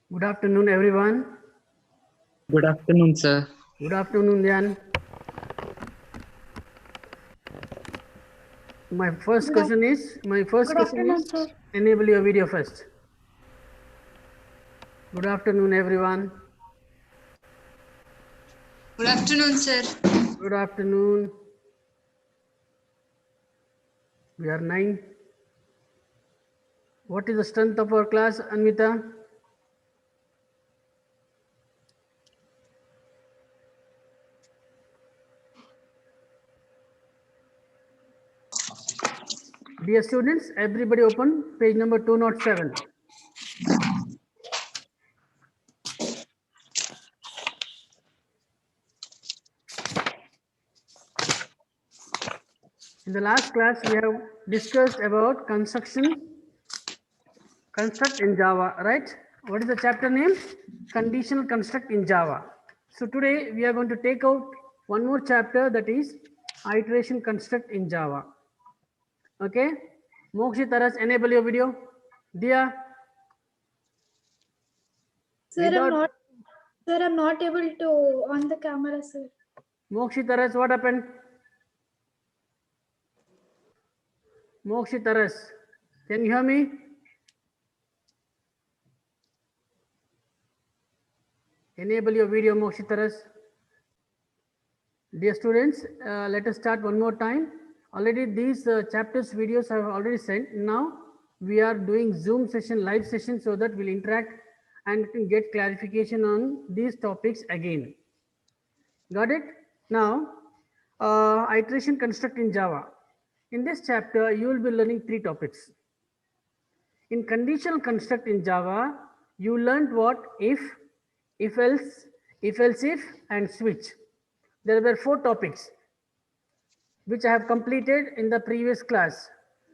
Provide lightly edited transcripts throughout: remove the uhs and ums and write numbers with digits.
Good afternoon, everyone. Good afternoon, sir. Good afternoon, Jan. My first Good, af- question is, good afternoon, sir. enable your video first. Good afternoon, everyone. Good afternoon, sir. Good afternoon. We are 9. What is the strength of our class, Anvita? Dear students, everybody open page number 207. In the last class, we have discussed about construct in Java, right? What is the chapter name? Conditional construct in Java. So today we are going to take out one more chapter, that is iteration construct in Java. Okay? Mokshi Taras, enable your video. Dia, Sir, without I'm not able to on the camera, sir. Mokshi Taras, what happened? Mokshi Taras, can you hear me? Enable your video, Mokshi Taras. Dear students, let us start one more time. Already these chapters videos I have already sent. Now we are doing Zoom session, live session, so that we'll interact and can get clarification on these topics again. Got it? Now, iteration construct in Java. In this chapter, you will be learning 3 topics. In conditional construct in Java, you learned what? If else if, and switch. There were 4 topics which I have completed in the previous class.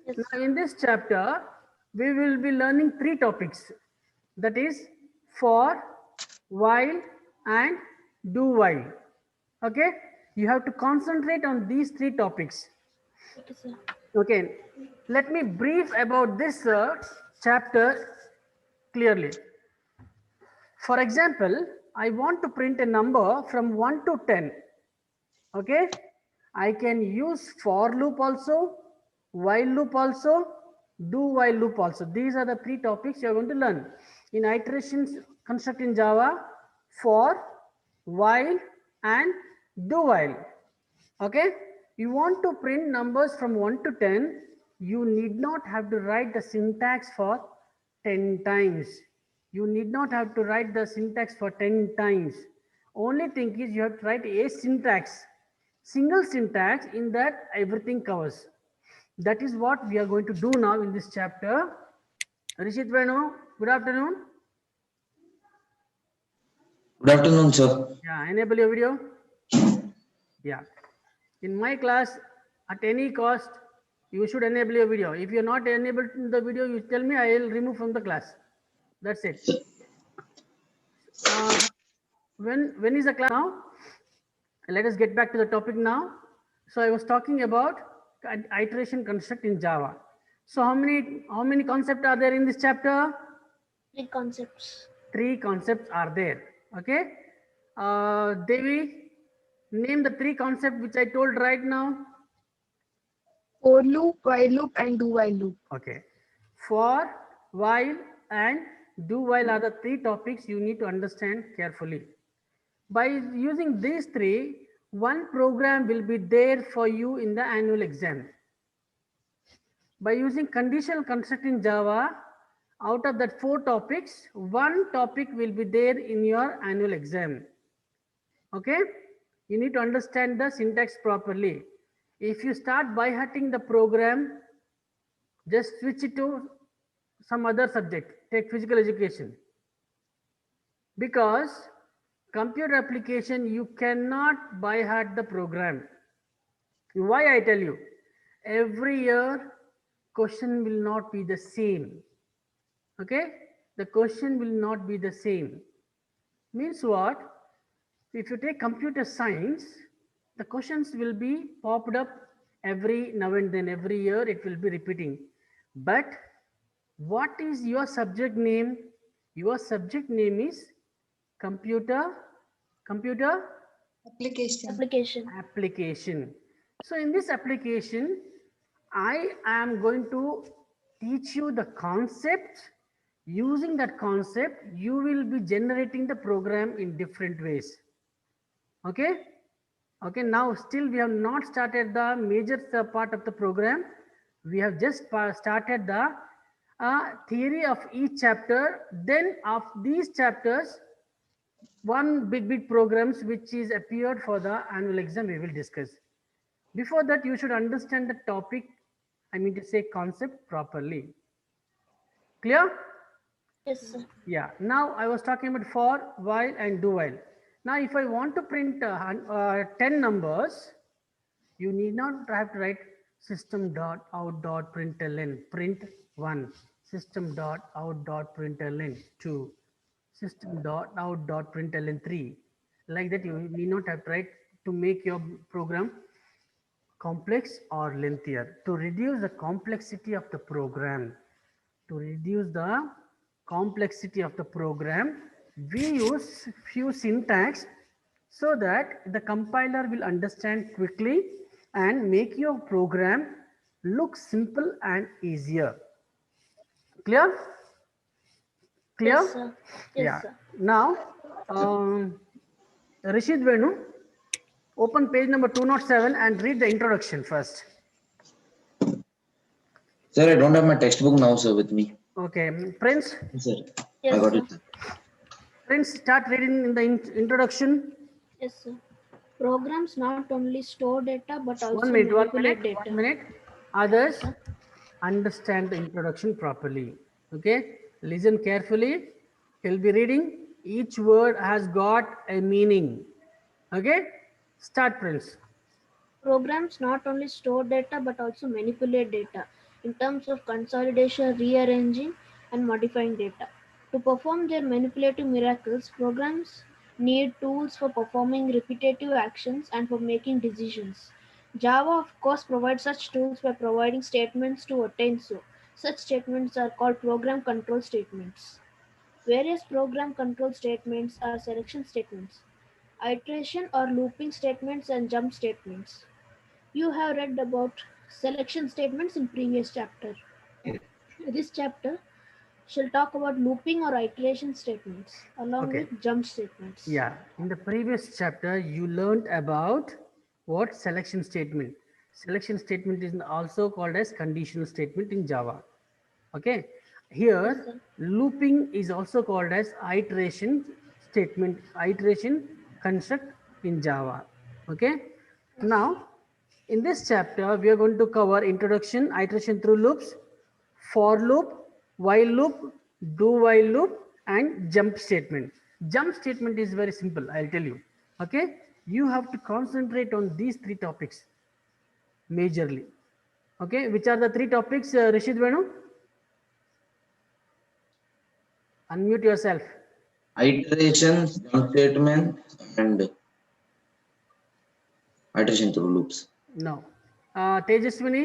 Yes. Now, in this chapter, we will be learning 3 topics, that is for, while, and do while. Okay, you have to concentrate on these 3 topics. Okay, sir. Okay, let me brief about this chapter clearly. For example, I want to print a number from 1 to 10. Okay, I can use for loop also, while loop also, do while loop also. These are the 3 topics you are going to learn in iterations construct in Java: for, while, and do while. Okay, you want to print numbers from 1 to 10, you need not have to write the syntax for 10 times. You need not have to write the syntax for 10 times. Only thing is you have to write a syntax, single syntax, in that everything covers. That is what we are going to do now in this chapter. Rishit Venu, good afternoon. Good afternoon, sir. Yeah, enable your video. Yeah. In my class, at any cost, you should enable your video. If you're not enabled in the video, you tell me, I will remove from the class. That's it. Uh, when is the class now? Let us get back to the topic now. So I was talking about iteration construct in Java. So how many concepts are there in this chapter? 3 concepts. 3 concepts are there. Okay. Devi, name the 3 concepts which I told right now. For loop, while loop, and do while loop. Okay. For, while, and do while are the 3 topics you need to understand carefully. By using these 3, one program will be there for you in the annual exam. By using conditional construct in Java, out of that 4 topics, one topic will be there in your annual exam. Okay? You need to understand the syntax properly. If you start by hurting the program, just switch it to some other subject, take physical education. Because computer application, you cannot by heart the program. Why I tell you? Every year, question will not be the same. Okay? The question will not be the same. Means what? If you take computer science, the questions will be popped up every now and then, every year it will be repeating. But what is your subject name? Your subject name is computer Application. application. So in this application, I am going to teach you the concept. Using that concept, you will be generating the program in different ways. Okay. Okay, now still we have not started the major part of the program. We have just started the theory of each chapter. Then of these chapters, one big programs which is appeared for the annual exam we will discuss. Before that, you should understand the topic, I mean to say concept properly. Clear? Yes, sir. Yeah. Now I was talking about for, while and do while. Now if I want to print 10 numbers, you need not have to write system.out.println print 1, system.out.println 2, system.out.println 3. Like that, you need not have to write to make your program complex or lengthier. To reduce the complexity of the program, we use few syntax so that the compiler will understand quickly and make your program look simple and easier. Clear? Clear? Yes, sir. Yes, Yeah. sir. Now, Rishid Venu, open page number 207 and read the introduction first. Sir, I don't have my textbook now, sir, with me. Okay, Prince. Yes, sir. Yes, I got sir. it. Prince, start reading in the introduction. Yes, sir. Programs not only store data but also 1 minute, manipulate data. 1 minute. Others, Sir. understand the introduction properly. Okay, listen carefully. He'll be reading. Each word has got a meaning. Okay, start, Prince. Programs not only store data but also manipulate data in terms of consolidation, rearranging, and modifying data. To perform their manipulative miracles, programs need tools for performing repetitive actions and for making decisions. Java, of course, provides such tools by providing statements to attain so. Such statements are called program control statements. Various program control statements are selection statements, iteration or looping statements, and jump statements. You have read about selection statements in previous chapter. This chapter shall talk about looping or iteration statements along Okay. with jump statements. Yeah, in the previous chapter, you learned about what selection statement. Selection statement is also called as conditional statement in Java. Okay, Yes, here sir. looping is also called as iteration statement, iteration construct in Java. Okay, now in this chapter, we are going to cover introduction, iteration through loops, for loop, while loop, do while loop, and jump statement. Jump statement is very simple, I'll tell you. Okay, you have to concentrate on these three topics majorly. Okay, which are the three topics, Rishid Venu? Unmute yourself. Iteration, jump statement, and iteration through loops. No. Tejaswini,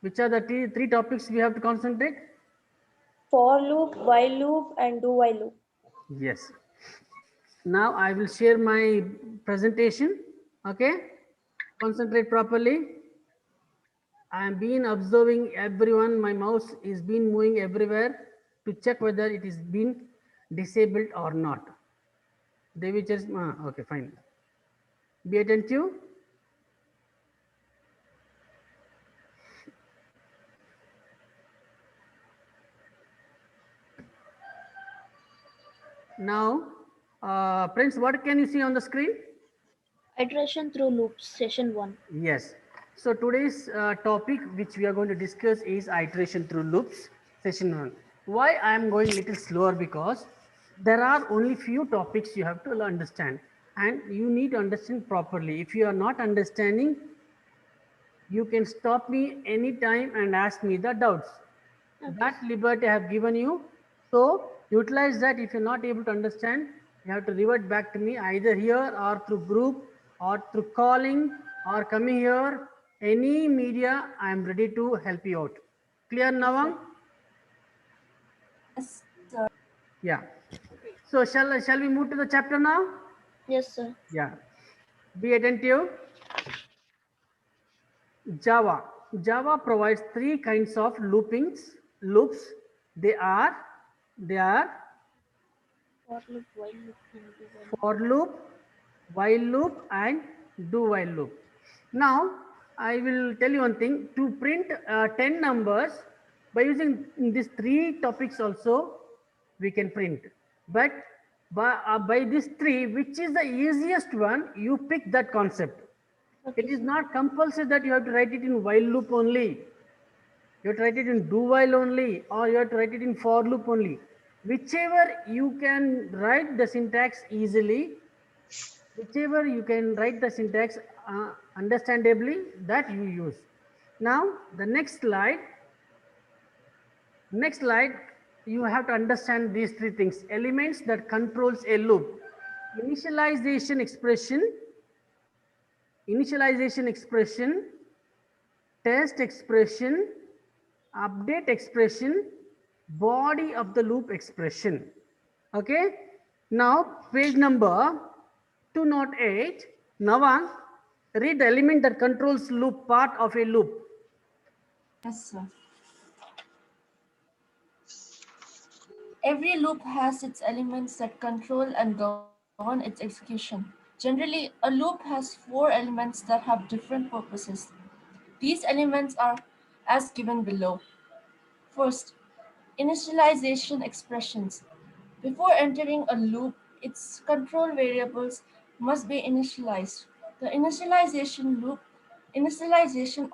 which are the three topics we have to concentrate? For loop, while loop, and do while loop. Yes. Now I will share my presentation. Okay. Concentrate properly. I am been observing everyone. My mouse is been moving everywhere to check whether it is been disabled or not. Devi just, okay, fine. Be attentive. Now, Prince, what can you see on the screen? Iteration through loops, session 1. Yes. So today's topic which we are going to discuss is iteration through loops, session 1. Why I am going little slower? Because there are only few topics you have to understand and you need to understand properly. If you are not understanding, you can stop me anytime and ask me the doubts. That liberty I have given you. So utilize that. If you're not able to understand, you have to revert back to me either here or through group or through calling or coming here. Any media, I am ready to help you out. Clear, Nawang? Yes, sir. Yeah. So shall we move to the chapter now? Yes, sir. Yeah. Be attentive. Java. Java provides three kinds of loops. They are they are For loop, while loop, and do while loop. for loop, while loop, and do while loop. Now, I will tell you one thing. To print 10 numbers by using these three topics also, we can print. But by these three, which is the easiest one, you pick that concept. Okay, It is sir. not compulsory that you have to write it in while loop only. You have to write it in do while only, or you have to write it in for loop only. Whichever you can write the syntax easily, whichever you can write the syntax understandably, that you use. Now the next slide, you have to understand these three things: elements that controls a loop, initialization expression, initialization expression, test expression, update expression, body of the loop expression. Okay. Now page number 208. Navang, read the element that controls loop part of a loop. Yes, sir. Every loop has its elements that control and govern its execution. Generally, a loop has four elements that have different purposes. These elements are as given below. First, initialization expressions. Before entering a loop, its control variables must be initialized. The initialization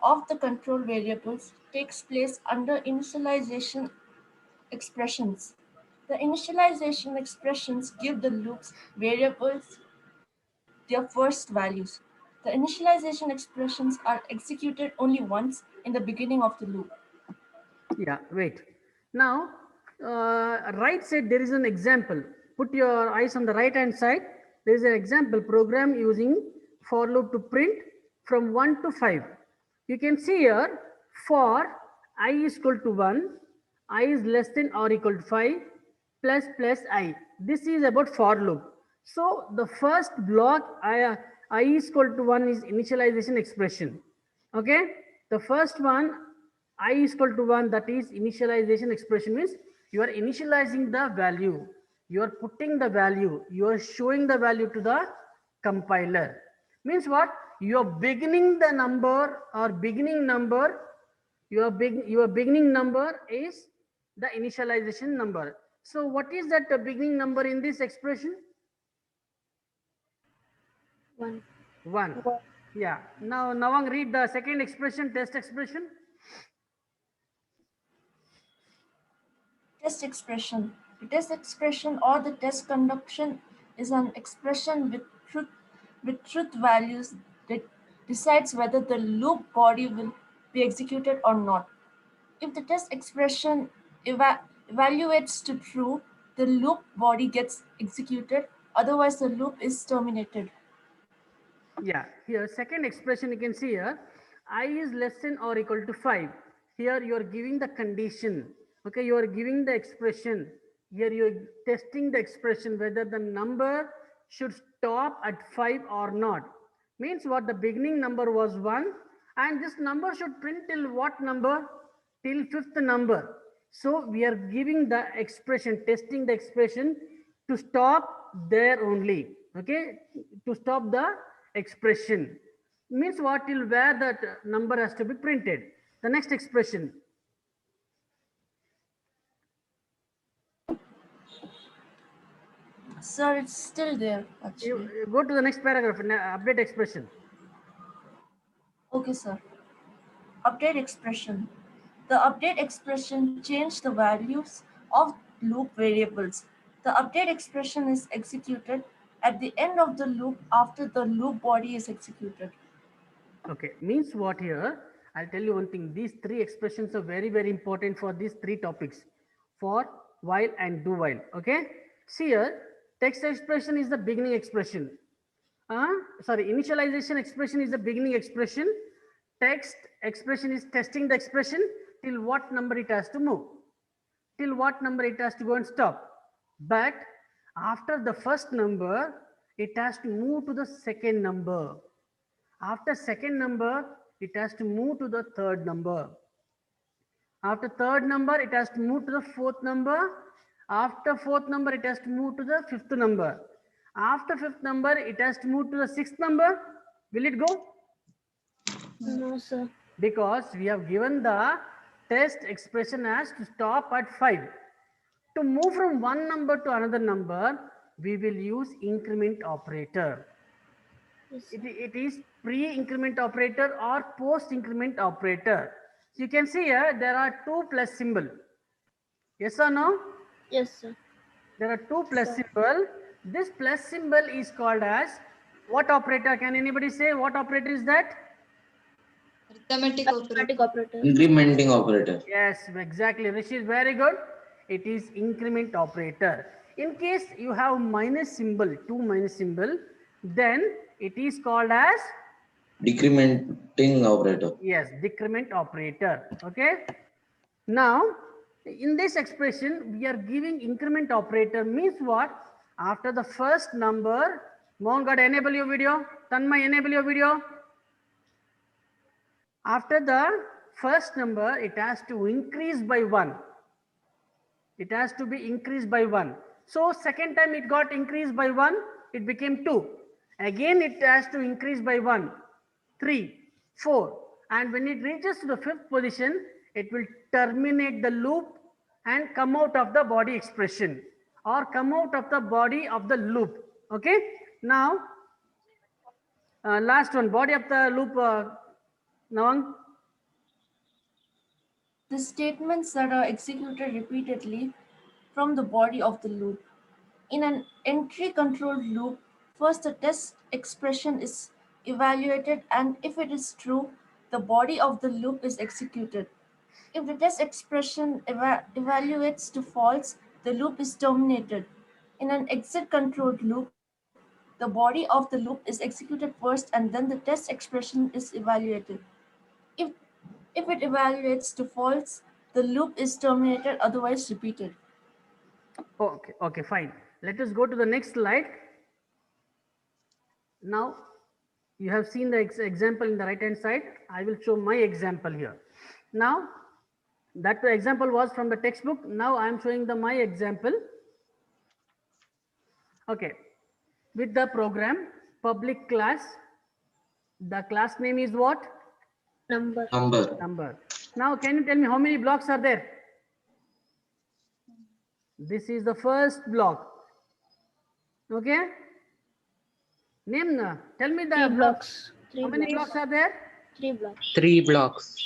of the control variables takes place under initialization expressions. The initialization expressions give the loop's variables their first values. The initialization expressions are executed only once in the beginning of the loop. Yeah, wait. Now, right side, there is an example. Put your eyes on the right hand side. There is an example program using for loop to print from 1 to 5. You can see here for I is equal to 1, I is less than or equal to 5, plus I. This is about for loop. So the first block I is equal to 1 is initialization expression. Okay. The first one I is equal to 1, that is initialization expression, means you are initializing the value, you are putting the value, you are showing the value to the compiler. Means what? You are beginning the number or beginning number, your beginning number is the initialization number. So what is that beginning number in this expression? 1. 1. Yeah. Now Nawang, read the second expression, test expression. Test expression. The test expression or the test conduction is an expression with truth values that decides whether the loop body will be executed or not. If the test expression evaluates to true, the loop body gets executed, otherwise the loop is terminated. Yeah, here second expression you can see here, I is less than or equal to 5. Here you are giving the condition. Okay, you are giving the expression. Here you are testing the expression whether the number should stop at 5 or not. Means what? The beginning number was 1 and this number should print till what number? Till fifth number. So we are giving the expression, testing the expression to stop there only. Okay, to stop the expression. Means what? Till where that number has to be printed. The next expression. Sir, it's still there actually. You go to the next paragraph, update expression. Okay, sir. Update expression. The update expression changes the values of loop variables. The update expression is executed at the end of the loop after the loop body is executed. Okay, means what here? I'll tell you one thing. These three expressions are very, very important for these three topics: for, while, and do while. Okay. See here, text expression is the beginning expression. Sorry, initialization expression is the beginning expression. Text expression is testing the expression till what number it has to move, till what number it has to go and stop. But after the first number, it has to move to the second number. After second number, it has to move to the third number. After third number, it has to move to the fourth number. After fourth number, it has to move to the fifth number. After fifth number, it has to move to the sixth number. Will it go? No, sir. Because we have given the test expression as to stop at 5. To move from one number to another number, we will use increment operator. Yes, sir. It is pre-increment operator or post-increment operator. So you can see here there are two plus symbol. Yes or no? Yes, sir. There are two plus symbol. This plus symbol is called as what operator? Can anybody say what operator is that? Arithmetic operator. Arithmetic operator. Incrementing operator. Yes, exactly. Rishi is very good. It is increment operator. In case you have minus symbol, two minus symbol, then it is called as, Decrementing operator. yes, decrement operator. Okay. Now, in this expression, we are giving increment operator means what? After the first number, Mohan God, enable your video. Tanmay, enable your video. After the first number, it has to increase by 1. It has to be increased by 1. So second time it got increased by 1, it became 2. Again it has to increase by 1, 3, 4. And when it reaches to the fifth position, it will terminate the loop and come out of the body expression or come out of the body of the loop. Okay. Now, last one, body of the loop, Nawang. The statements that are executed repeatedly from the body of the loop. In an entry controlled loop, first the test expression is evaluated, and if it is true, the body of the loop is executed. If the test expression evaluates to false, the loop is terminated. In an exit controlled loop, the body of the loop is executed first and then the test expression is evaluated. If, if it evaluates to false, the loop is terminated, otherwise repeated. Okay, fine. Let us go to the next slide. Now, you have seen the example in the right hand side. I will show my example here. Now, that example was from the textbook. Now I am showing my example. Okay, with the program public class. The class name is what? Number. Number. Now, can you tell me how many blocks are there? This is the first block. Okay. Name. Tell me the 3 blocks. blocks. How many blocks are there? 3 blocks. 3 blocks.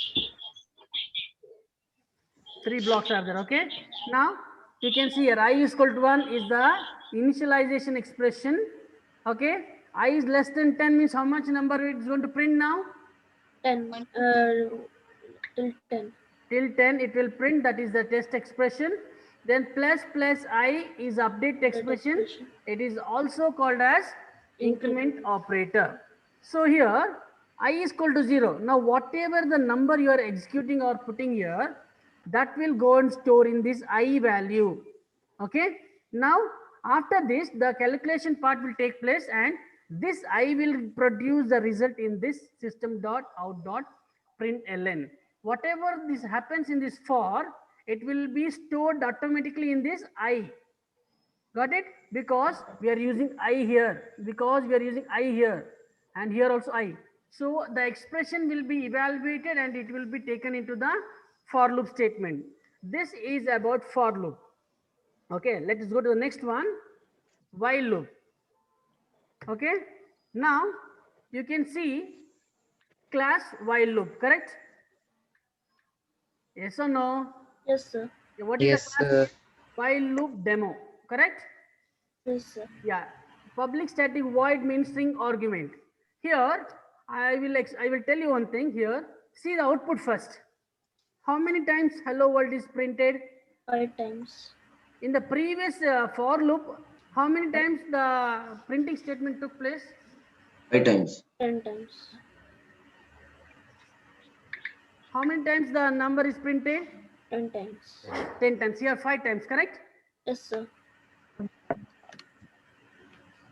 3 blocks are there. Okay. Now you can see here I is equal to 1 is the initialization expression. Okay. I is less than 10 means how much number it is going to print now? 10. Till 10. Till 10 it will print, that is the test expression. Then plus I is update expression. It is also called as increment operator. So here I is equal to 0. Now whatever the number you are executing or putting here, that will go and store in this I value. Okay. Now after this the calculation part will take place and this I will produce the result in this system.out.println. Whatever this happens in this for, it will be stored automatically in this I. Got it? Because we are using I here. Because we are using I here. And here also I. So the expression will be evaluated and it will be taken into the for loop statement. This is about for loop. Okay, let us go to the next one. While loop. Okay. Now you can see class while loop, correct? Yes or no? Yes, sir. What is Yes, the class? sir. While loop demo, correct? Yes, sir. Yeah. Public static void means string argument. Here I will tell you one thing here. See the output first. How many times hello world is printed? 5 times. In the previous for loop, how many times the printing statement took place? 5 times. 10 times. How many times the number is printed? 10 times. 10 times. Here 5 times, correct? Yes, sir.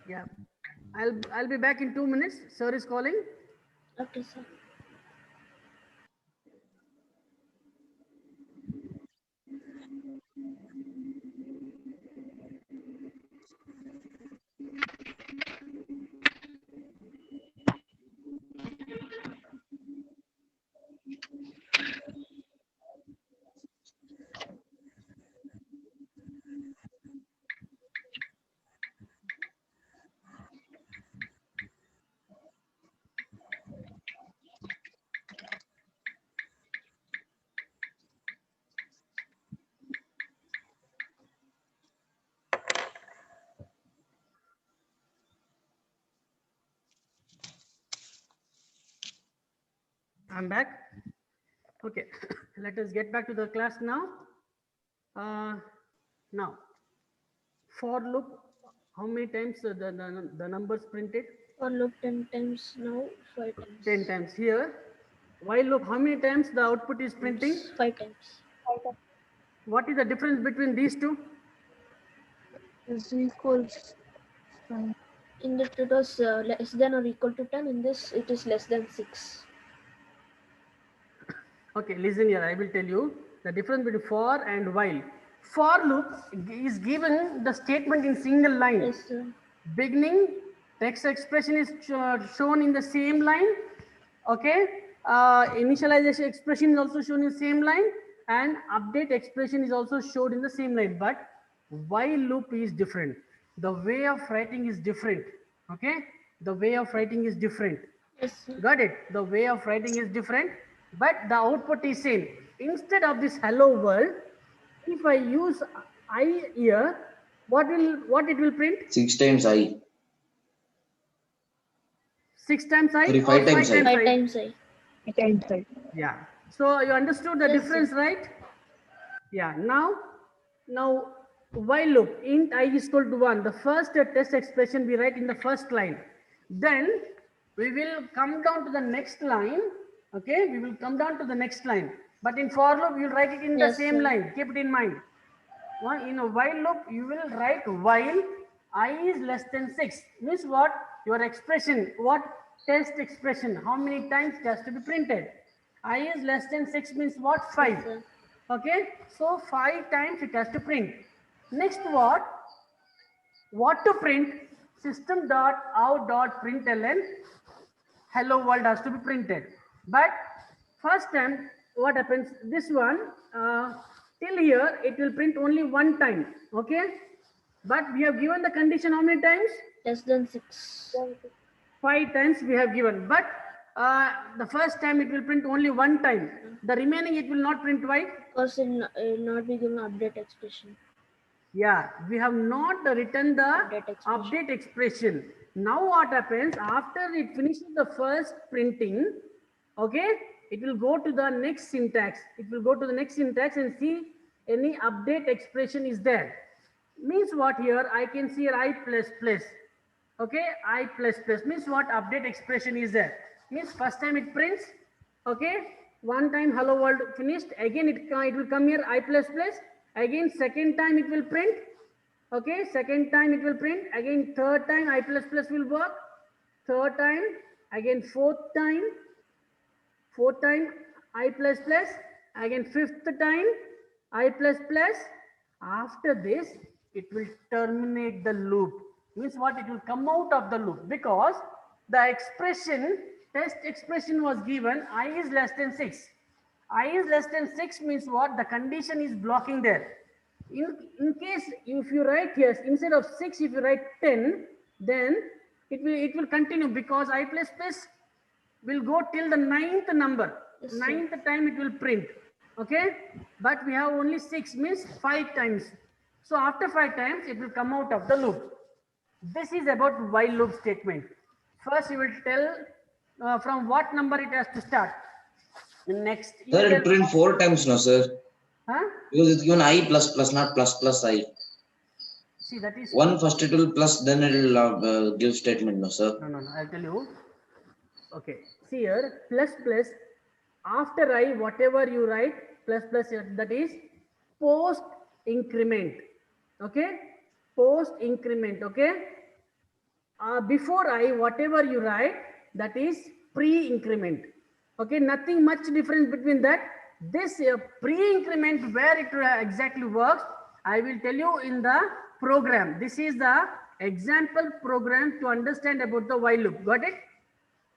Yeah. I'll be back in 2 minutes. Sir is calling. Okay, sir. I'm back. Okay. Let us get back to the class now. Now, for loop, how many times the numbers printed? For loop 10 times now, 5 times. 10 times here. While loop, how many times the output is printing? 5 times. What is the difference between these two? Is equals. In that it was less than or equal to 10. In this, it is less than 6. Okay, listen here. I will tell you the difference between for and while. For loop is given the statement in single line. Yes, sir. Beginning text expression is shown in the same line. Okay. Initialization expression is also shown in the same line, and update expression is also shown in the same line. But while loop is different. The way of writing is different. Okay. The way of writing is different. Yes, sir. Got it? The way of writing is different, but the output is same. Instead of this hello world, if I use I here, what it will print? 6 times I. 6 times I Sorry, or 5 times I. 5 times I. Inside. Yeah. So you understood the Yes, difference, right? Yeah. Now while loop int I is equal to 1. The first test expression we write in the first line. Then we will come down to the next line. Okay, we will come down to the next line. But in for loop, you will write it in the Yes, same sir. line. Keep it in mind. In a while loop, you will write while I is less than 6. Means what? Your expression, what test expression, how many times it has to be printed. I is less than 6 means what? 5. Yes, sir. Okay, so 5 times it has to print. Next what? What to print? System.out.println hello world has to be printed. But first time, what happens? This one, till here, it will print only one time. Okay. But we have given the condition how many times? Less than 6. 5 times we have given. But the first time it will print only one time. The remaining it will not print. Why? Because it will not be given update expression. Yeah, we have not written the Update expression. update expression. Now what happens after it finishes the first printing? Okay, it will go to the next syntax. It will go to the next syntax and see any update expression is there. Means what here? I can see here I plus plus. Okay, I plus plus means what update expression is there. Means first time it prints. Okay, one time hello world finished. Again it will come here I plus plus. Again second time it will print. Okay, second time it will print. Again third time I plus plus will work. Third time, again fourth time I plus plus, again fifth time I plus plus. After this, it will terminate the loop. Means what? It will come out of the loop because the expression, test expression was given I is less than 6. I is less than 6 means what? The condition is blocking there. In case if you write here instead of 6, if you write 10, then it will continue because I plus plus will go till the 9th number. Yes, sir. 9th time it will print. Okay, but we have only 6 means 5 times. So after 5 times it will come out of the loop. This is about while loop statement. First you will tell from what number it has to start. Next you Sir, will it print 4 times now, sir. huh? Because it's given I plus plus, not plus plus I. See that is One first it will plus, then it will give statement, no, sir. no, I'll tell you. Okay, see here plus plus after I whatever you write plus plus that is post increment. Okay, post increment. Okay, before I, whatever you write, that is pre-increment. Okay, nothing much difference between that. This pre-increment, where it exactly works, I will tell you in the program. This is the example program to understand about the while loop. Got it?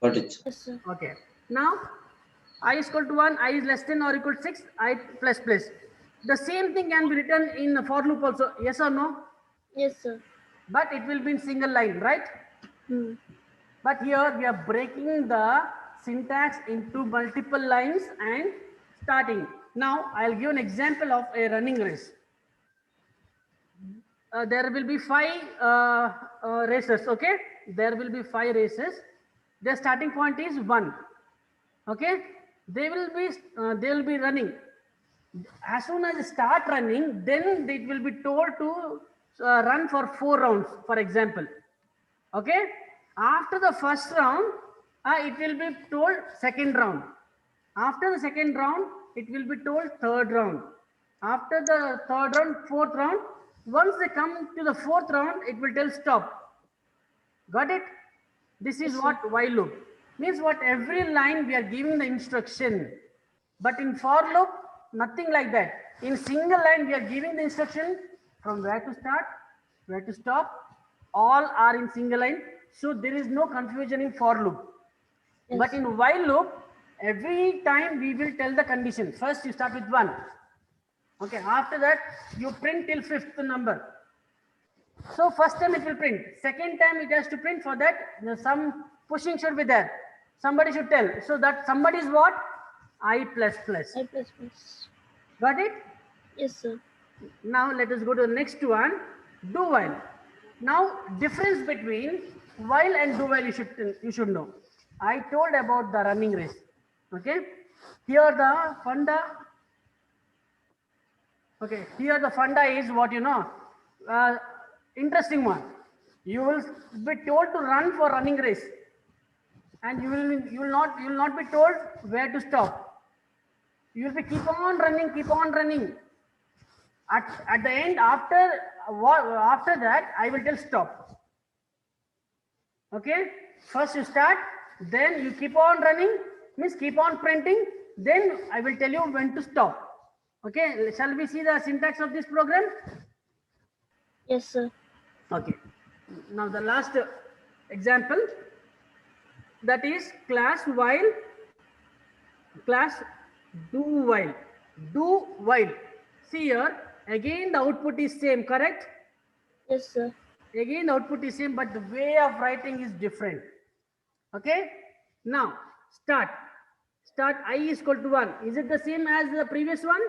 Got it. Yes, sir. Okay. Now, I is equal to 1, I is less than or equal to 6, I plus plus. The same thing can be written in the for loop also. Yes or no? Yes, sir. But it will be in single line, right? Hmm. But here we are breaking the syntax into multiple lines and starting. Now I'll give an example of a running race. There will be 5 races. Okay, there will be 5 races. Their starting point is 1. Okay, they will be running. As soon as they start running, then it will be told to run for 4 rounds, for example. Okay, after the first round, it will be told second round. After the second round, it will be told third round. After the third round, fourth round. Once they come to the fourth round, it will tell stop. Got it? This is what while loop means. What every line we are giving the instruction, but in for loop, nothing like that. In single line, we are giving the instruction from where to start, where to stop. All are in single line, so there is no confusion in for loop. Yes. But in while loop, every time we will tell the condition. First, you start with 1. Okay, after that, you print till 5th number. So first time it will print. Second time it has to print. For that, some pushing should be there. Somebody should tell. So that somebody is what? I plus plus. I plus plus. Got it? Yes, sir. Now let us go to the next one. Do while. Now difference between while and do while you should know. I told about the running race. Okay. Here the funda. Okay. Here the funda is what you know. Interesting one. You will be told to run for running race, and you will not be told where to stop. You will be keep on running. At the end, after that, I will tell stop. Okay. First you start, then you keep on running, means keep on printing. Then I will tell you when to stop. Okay. Shall we see the syntax of this program? Yes, sir. Okay. Now the last example, that is class while, class do while. Do while. See here, again the output is same, correct? Yes, sir. Again the output is same, but the way of writing is different. Okay. Now start. Start I is equal to 1. Is it the same as the previous one?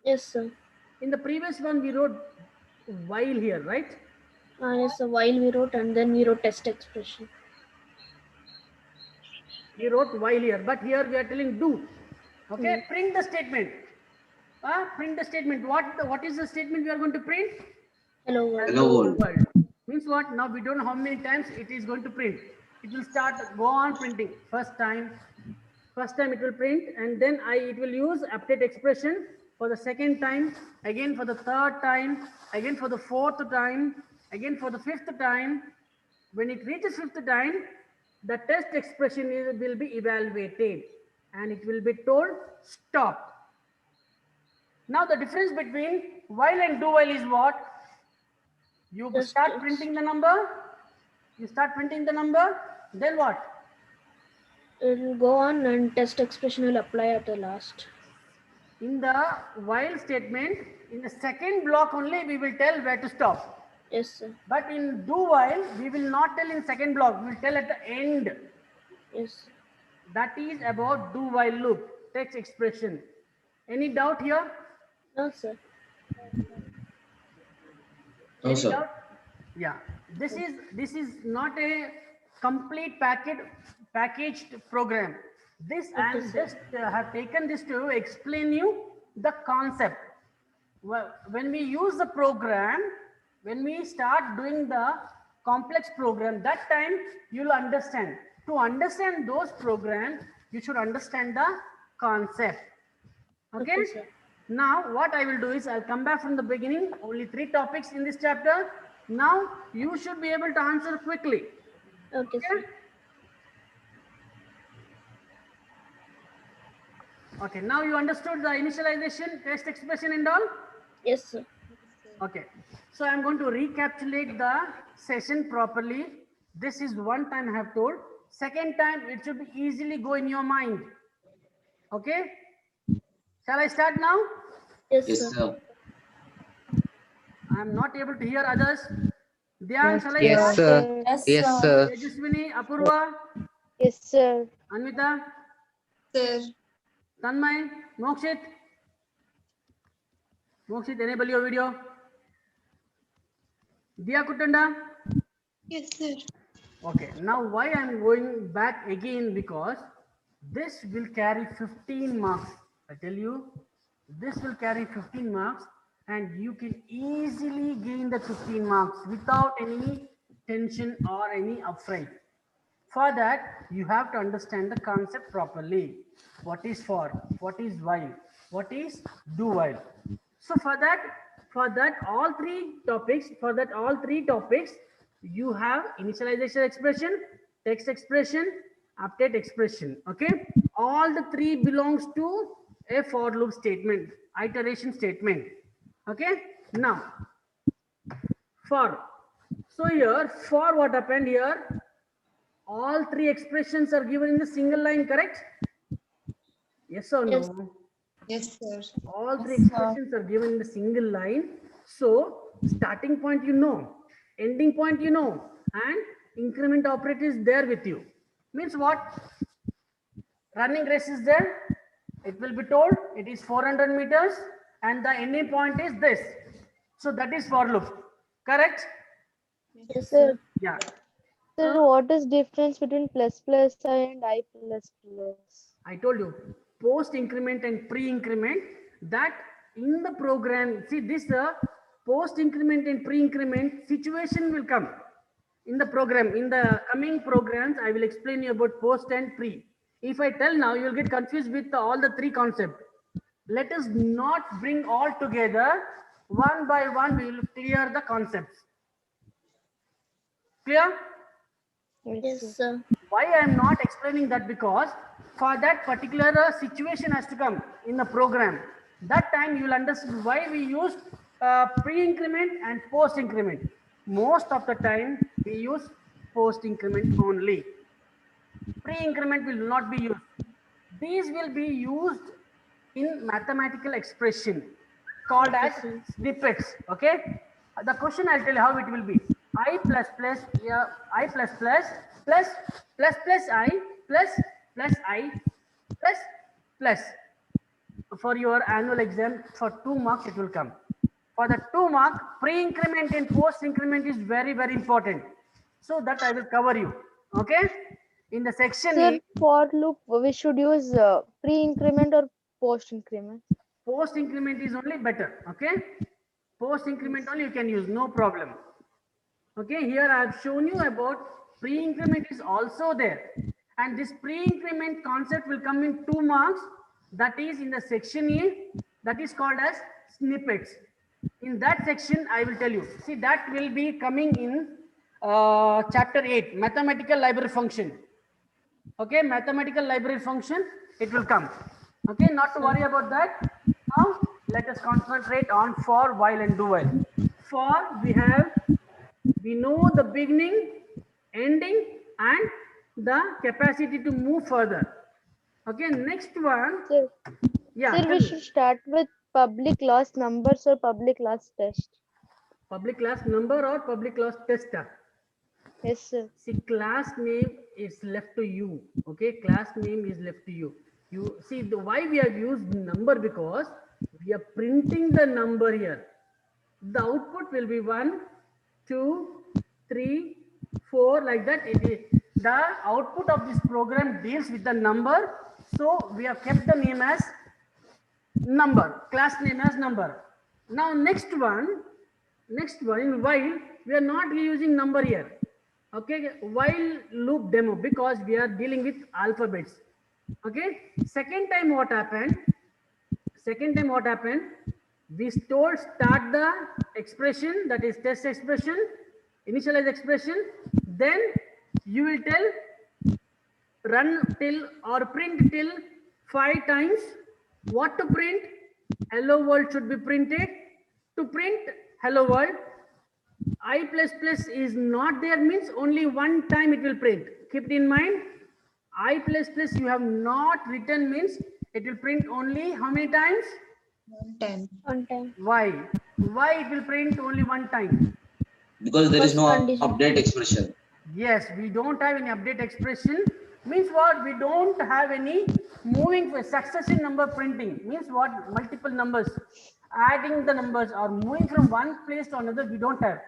Yes, sir. In the previous one we wrote while here, right? Yes, sir. While we wrote, and then we wrote test expression. We wrote while here, but here we are telling do. Okay, print the statement. Print the statement. What is the statement we are going to print? Hello, world. Hello world. Means what? Now we don't know how many times it is going to print. It will go on printing. First time it will print, and then it will use update expression for the second time, again for the third time, again for the fourth time, again for the 5th time. When it reaches 5th time, the test expression will be evaluated and it will be told stop. Now the difference between while and do while is what? You start printing the number. You start printing the number. Then what? It will go on, and test expression will apply at the last. In the while statement, in the second block only we will tell where to stop. Yes, sir. But in do while, we will not tell in second block. We will tell at the end. Yes. That is about do while loop, text expression. Any doubt here? No, sir. No, Any sir. doubt? Yeah. This is not a complete packaged program. This I am just have taken this to explain you the concept. Well, when we use the program, when we start doing the complex program, that time you'll understand. To understand those programs, you should understand the concept. Okay? Sir. Now what I will do is I'll come back from the beginning. Only 3 topics in this chapter. Now you should be able to answer quickly. Okay, sir. Okay, now you understood the initialization, test expression and all? Yes, sir. Okay, so I'm going to recapitulate the session properly. This is one time I have told. Second time, it should be easily go in your mind. Okay, shall I start now? Yes, Yes, sir. sir. I am not able to hear others. Dhyan, shall I Yes, start? sir. Yes, Yes, sir. sir. Tejaswini, Apurva, Yes, sir. Anvita, Sir. Tanmay, Mokshit. Mokshit, enable your video. Diya Kutanda. Yes, sir. Okay, now why I'm going back again, because this will carry 15 marks. I tell you, this will carry 15 marks and you can easily gain the 15 marks without any tension or any upfront. For that, you have to understand the concept properly. What is for, what is while, what is do while. So for that all three topics, you have initialization expression, text expression, update expression. Okay, all the three belongs to a for loop statement, iteration statement. Okay, now for, so here for what happened here, all three expressions are given in the single line, correct? Yes or Yes. no? Yes, sir. All three Yes, sir. expressions are given in the single line. So starting point you know, ending point you know, and increment operator is there with you. Means what? Running race is there. It will be told it is 400 meters and the ending point is this. So that is for loop. Correct? Yes, Sir, sir. Yeah. sir, what is difference between plus plus I and I plus plus? I told you post increment and pre increment, that in the program, see this post increment and pre increment situation will come in the program. In the coming programs, I will explain you about post and pre. If I tell now, you will get confused with all the three concepts. Let us not bring all together. One by one, we will clear the concepts. Clear? Yes, sir. Why I am not explaining that? Because for that particular situation has to come in the program. That time you will understand why we use pre-increment and post-increment. Most of the time we use post-increment only. Pre-increment will not be used. These will be used in mathematical expression called as snippets. Okay. The question I'll tell you how it will be. I plus plus, yeah, I plus plus plus plus plus I plus plus I plus plus. For your annual exam, for 2 marks it will come. For the 2 mark, pre-increment and post-increment is very, very important. So that I will cover you. Okay. In the section Sir, A, for loop, we should use pre-increment or post-increment? post increment is only better. Okay, post increment only you can use, no problem. Okay, here I have shown you about pre increment is also there, and this pre increment concept will come in 2 marks, that is in the section A, that is called as snippets. In that section I will tell you, see that will be coming in chapter 8, mathematical library function. Okay, mathematical library function, it will come. Okay, not to worry about that. Now let us concentrate on for, while and do while. For, we know the beginning, ending and the capacity to move further. Okay, next one. Sir, Yeah, sir, tell we me. should start with public class numbers or public class test. Public class number or public class tester. Yes, sir. See, class name is left to you. Okay, class name is left to you. You see the why we have used number, because we are printing the number here. The output will be 1, 2, 3, 4, like that. It is the output of this program deals with the number. So we have kept the name as number, class name as number. Now next one in while, we are not using number here. Okay, while loop demo, because we are dealing with alphabets. Okay, second time what happened, We told start the expression, that is test expression, initialize expression. Then you will tell run till or print till 5 times. What to print? Hello world should be printed. To print hello world, I plus plus is not there means only one time it will print. Keep it in mind. I plus plus you have not written means it will print only how many times? 1 time. On time. Why? Why it will print only one time? Because there is no Condition. update expression. Yes, we don't have any update expression. Means what? We don't have any moving for successive number printing. Means what? Multiple numbers. Adding the numbers or moving from one place to another, we don't have.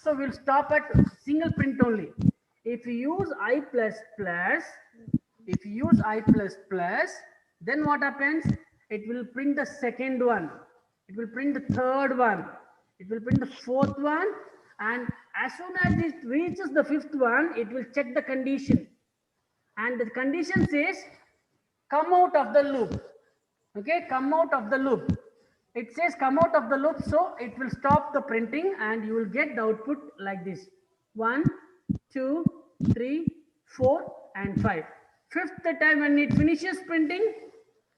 So we'll stop at single print only. If you use I plus plus, then what happens? It will print the second one. It will print the third one. It will print the fourth one. And as soon as it reaches the fifth one, it will check the condition. And the condition says, come out of the loop. Okay, come out of the loop. It says come out of the loop, so it will stop the printing and you will get the output like this. 1, 2, 3, 4 and 5. Fifth time when it finishes printing,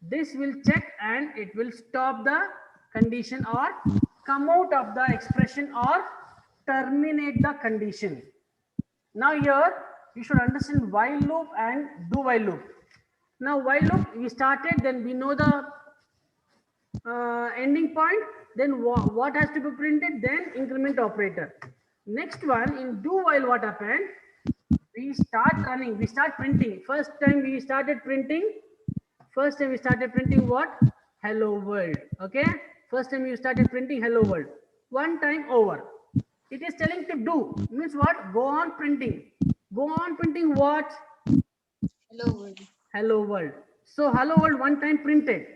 this will check and it will stop the condition or come out of the expression or terminate the condition. Now here you should understand while loop and do while loop. Now while loop we started, then we know the ending point, then what has to be printed, then increment operator. Next one in do while, what happened? We start running, we start printing. First time we started printing what? Hello world. Okay, first time you started printing hello world. One time over. It is telling to do means what? Go on printing. Go on printing what? Hello world. Hello world. So hello world one time printed.